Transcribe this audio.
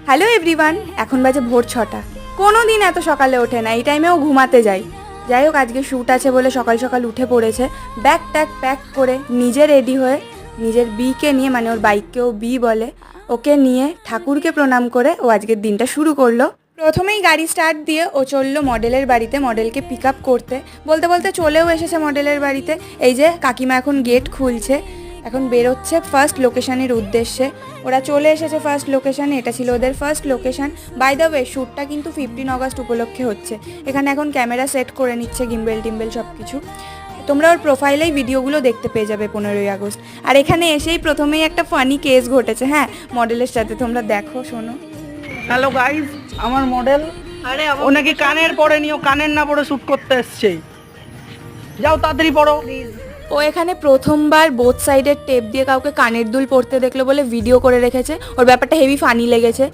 Hello everyone, এখন বাজে ভোর 6টা। কোনো দিন এত সকালে ওঠে না, এই টাইমেও ঘুমাতে যাই। যাই হোক, আজকে শ্যুট আছে বলে সকাল সকাল উঠে পড়েছে। ব্যাগ ট্যাগ প্যাক করে নিজে রেডি হয়ে নিজের বিকে নিয়ে, মানে ওর বাইককেও বি বলে, ওকে নিয়ে ঠাকুরকে প্রণাম করে ও আজকের দিনটা শুরু করলো। প্রথমেই গাড়ি স্টার্ট দিয়ে ও চললো মডেলের বাড়িতে মডেলকে পিক আপ করতে। বলতে বলতে চলেও এসেছে মডেলের বাড়িতে। এই যে কাকিমা এখন গেট খুলছে, এখন বেরোচ্ছে ফার্স্ট লোকেশনের উদ্দেশ্যে। ওরা চলে এসেছে ফার্স্ট লোকেশানে, এটা ছিল ওদের first location. By the way, শ্যুটটা কিন্তু 15 আগস্ট উপলক্ষে হচ্ছে। এখানে এখন ক্যামেরা সেট করে নিচ্ছে, গিম্বেল টিম্বেল সব কিছু। তোমরা ওর প্রোফাইলেই ভিডিওগুলো দেখতে পেয়ে যাবে 15ই আগস্ট। আর এখানে এসেই প্রথমেই একটা ফানি কেস ঘটেছে, হ্যাঁ, মডেলের সাথে। তোমরা দেখো, শোনো। হ্যালো গাইজ, আমার মডেল ও নাকি কানের পরে নিও, কানের না পরে শ্যুট করতে এসছে। যাও তাড়াতাড়ি পড়ো। ও এখানে প্রথমবার বোথ সাইডের টেপ দিয়ে কাউকে কানের দুল পরতে দেখলো বলে ভিডিও করে রেখেছে। ওর ব্যাপারটা হেভি ফানি লেগেছে।